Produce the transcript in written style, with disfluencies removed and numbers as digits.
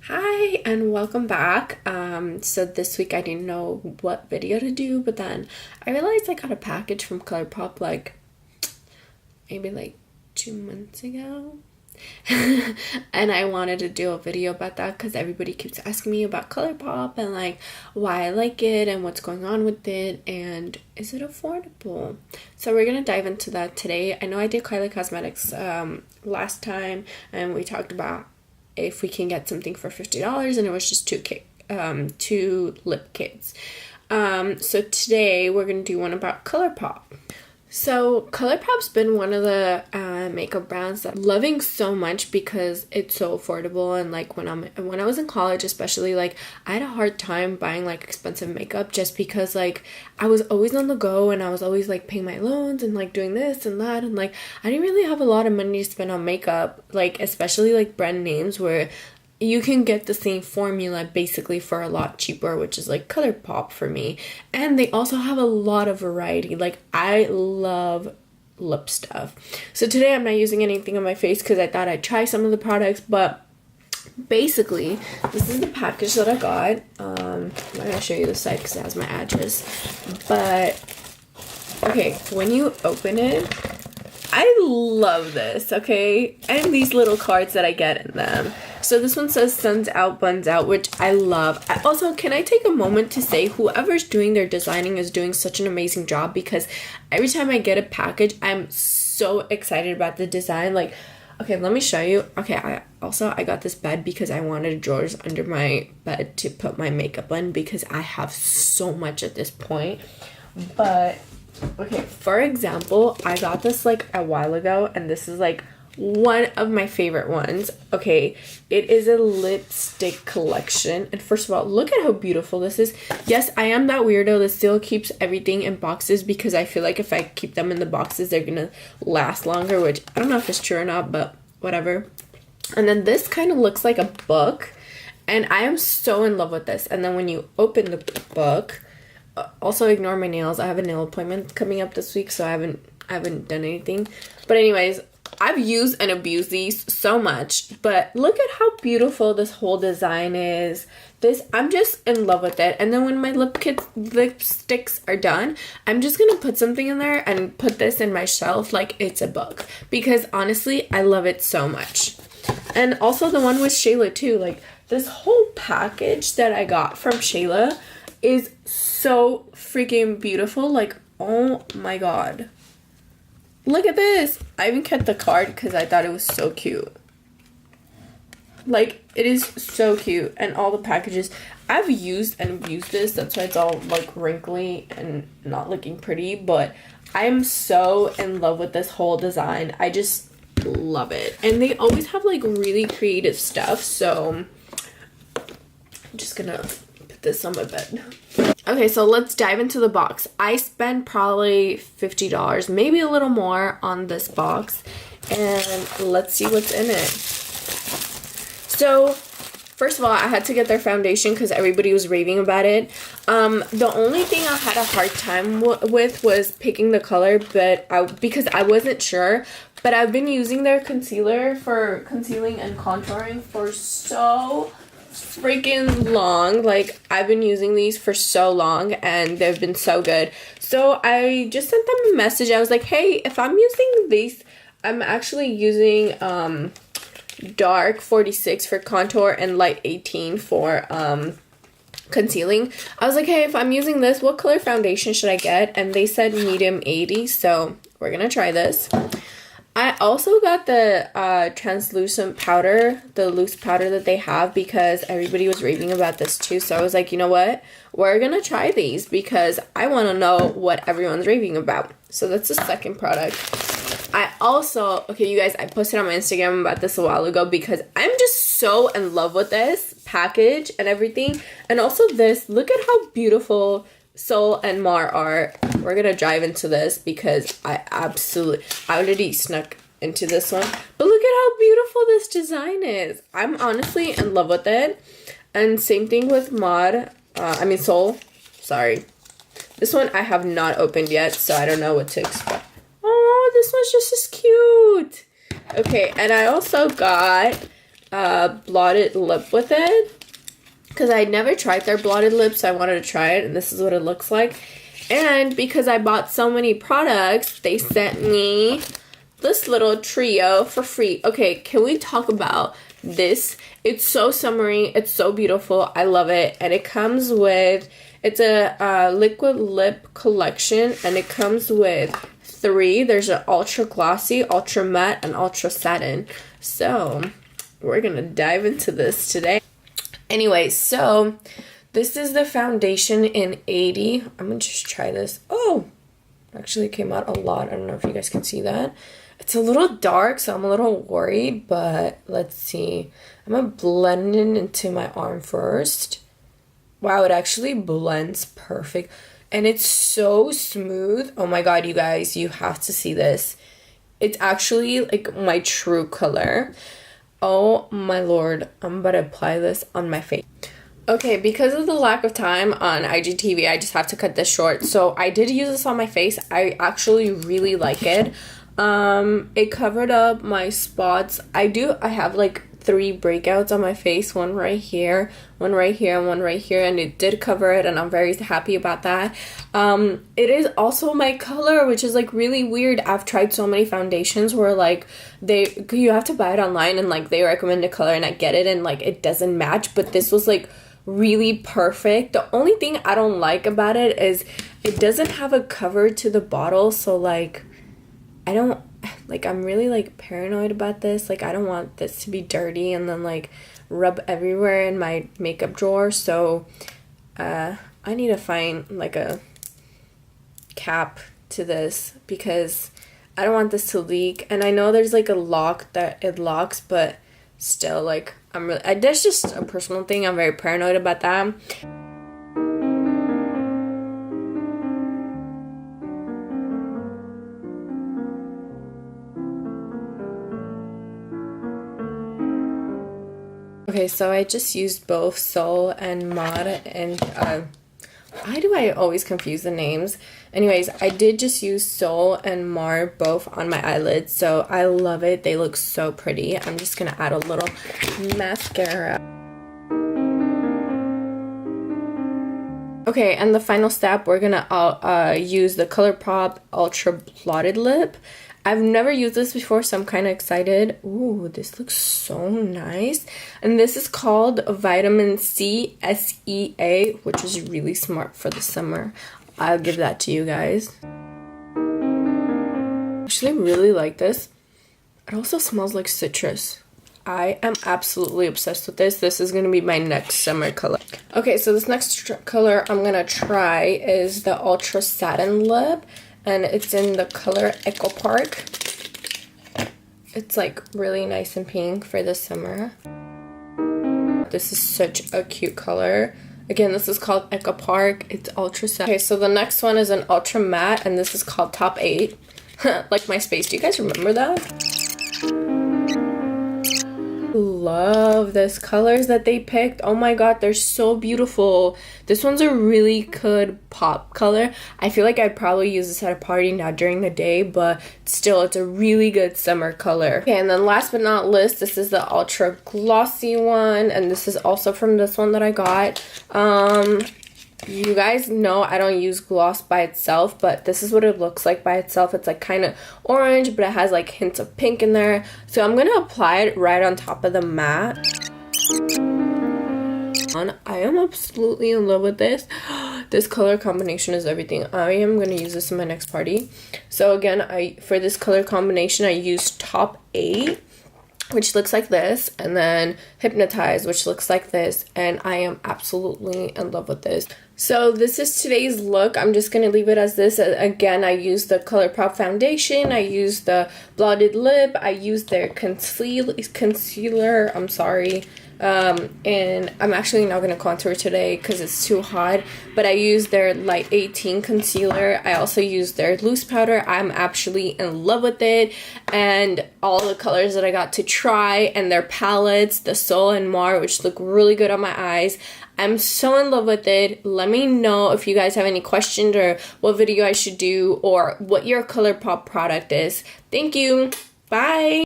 Hi and welcome back. So this week I didn't know what video to do, but then I realized I got a package from Colourpop maybe 2 months ago. And I wanted to do a video about that because everybody keeps asking me about Colourpop and why I like it and what's going on with it and is it affordable. So we're gonna dive into that today. I know I did Kylie Cosmetics last time and we talked about if we can get something for $50 and it was just two lip kits. So today we're gonna do one about Colourpop. So Colourpop's been one of the makeup brands that I'm loving so much because it's so affordable, and when I was in college especially, I had a hard time buying expensive makeup just because I was always on the go and I was always paying my loans and doing this and that, and I didn't really have a lot of money to spend on makeup, especially brand names where you can get the same formula basically for a lot cheaper, which is Colourpop for me. And they also have a lot of variety. I love lip stuff. So today I'm not using anything on my face because I thought I'd try some of the products, but basically this is the package that I got. I'm not gonna show you the site because it has my address. But okay, when you open it, I love this, okay? And these little cards that I get in them. So this one says suns out, buns out, which I love. Also, can I take a moment to say whoever's doing their designing is doing such an amazing job, because every time I get a package, I'm so excited about the design. Okay, let me show you. Okay, I got this bed because I wanted drawers under my bed to put my makeup in because I have so much at this point. But okay, for example, I got this a while ago and this is one of my favorite ones. Okay, it is a lipstick collection, and first of all, look at how beautiful this is. Yes, I am that weirdo that still keeps everything in boxes because I feel if I keep them in the boxes they're gonna last longer, which I don't know if it's true or not, but whatever. And then this kind of looks like a book, and I am so in love with this. And then when you open the book, also ignore my nails, I have a nail appointment coming up this week, so I haven't done anything. But anyways, I've used and abused these so much, but look at how beautiful this whole design is. I'm just in love with it. And then when my lipsticks are done, I'm just gonna put something in there and put this in my shelf like it's a book, because honestly, I love it so much. And also the one with Shayla too, this whole package that I got from Shayla is so freaking beautiful. Oh my god. Look at this. I even kept the card because I thought it was so cute. It is so cute. And all the packages, I've used and abused this. That's why it's all wrinkly and not looking pretty. But I'm so in love with this whole design. I just love it. And they always have really creative stuff. So I'm just gonna put this on my bed. Okay, so let's dive into the box. I spent probably $50, maybe a little more on this box, and let's see what's in it. So first of all, I had to get their foundation because everybody was raving about it. The only thing I had a hard time with was picking the color, because I wasn't sure. But I've been using their concealer for concealing and contouring for so freaking long. I've been using these for so long and they've been so good. So I just sent them a message. I was like, hey, if I'm using these, I'm actually using dark 46 for contour and light 18 for concealing. I was like, hey, if I'm using this, what color foundation should I get? And they said medium 80, so we're gonna try this. I also got the translucent powder, the loose powder that they have, because everybody was raving about this too. So I was like, you know what? We're gonna try these because I want to know what everyone's raving about. So that's the second product. I also, okay, you guys, I posted on my Instagram about this a while ago because I'm just so in love with this package and everything. And also this, look at how beautiful Sol and Mar are. We're gonna dive into this because I already snuck into this one, but look at how beautiful this design is. I'm honestly in love with it. And same thing with Sol, sorry. This one I have not opened yet, so I don't know what to expect. Oh, this one's just as cute. Okay, and I also got blotted lip with it. Because I never tried their blotted lips, so I wanted to try it. And this is what it looks like. And because I bought so many products, they sent me this little trio for free. Okay, can we talk about this? It's so summery. It's so beautiful. I love it. And it comes with, it's a liquid lip collection. And it comes with 3. There's an ultra glossy, ultra matte, and ultra satin. So we're going to dive into this today. Anyway, so this is the foundation in 80. I'm going to just try this. Oh, actually it came out a lot. I don't know if you guys can see that. It's a little dark, so I'm a little worried, but let's see. I'm going to blend it into my arm first. Wow, it actually blends perfect. And it's so smooth. Oh my god, you guys, you have to see this. It's actually like my true color. Oh my lord, I'm about to apply this on my face. Okay, because of the lack of time on IGTV, I just have to cut this short. So I did use this on my face. I actually really like it. It covered up my spots. I have like 3 breakouts on my face, one right here, one right here, and one right here, and it did cover it, and I'm very happy about that. It is also my color, which is like really weird. I've tried so many foundations where like you have to buy it online and like they recommend a color and I get it and like it doesn't match, but this was like really perfect. The only thing I don't like about it is it doesn't have a cover to the bottle, so like I'm really like paranoid about this. Like I don't want this to be dirty and then like rub everywhere in my makeup drawer. So I need to find like a cap to this because I don't want this to leak. And I know there's like a lock that it locks, but still like that's just a personal thing. I'm very paranoid about that. Okay, so I just used both Sol and Mod, and why do I always confuse the names? Anyways, I did just use Sol and Mar both on my eyelids, so I love it. They look so pretty. I'm just gonna add a little mascara. Okay, and the final step, we're gonna use the Colourpop Ultra Blotted Lip. I've never used this before, so I'm kind of excited. Ooh, this looks so nice. And this is called Vitamin C SEA, which is really smart for the summer. I'll give that to you guys. Actually, I really like this. It also smells like citrus. I am absolutely obsessed with this. This is going to be my next summer color. Okay, so this next color I'm going to try is the Ultra Satin Lip. And it's in the color Echo Park. It's like really nice and pink for the summer. This is such a cute color. Again, this is called Echo Park. It's ultra satin. Okay, so the next one is an ultra matte, and this is called Top 8. Like my space. Do you guys remember that? Love these colors that they picked. Oh my god, they're so beautiful. This one's a really good pop color. I feel like I'd probably use this at a party, not during the day, but still, it's a really good summer color. Okay, and then last but not least, this is the ultra glossy one, and this is also from this one that I got. You guys know I don't use gloss by itself, but this is what it looks like by itself. It's like kind of orange, but it has like hints of pink in there. So I'm gonna apply it right on top of the matte. I am absolutely in love with this. This color combination is everything. I am gonna use this in my next party. So again, for this color combination, I used Top 8, which looks like this, and then Hypnotize, which looks like this, and I am absolutely in love with this. So this is today's look. I'm just going to leave it as this. Again, I used the Colourpop foundation, I used the Blotted lip, I used their concealer, I'm sorry, and I'm actually not going to contour today because it's too hot, but I used their Light 18 concealer. I also used their loose powder. I'm actually in love with it, and all the colors that I got to try, and their palettes, the Sol and Mar, which look really good on my eyes. I'm so in love with it. Let me know if you guys have any questions or what video I should do or what your Colourpop product is. Thank you. Bye.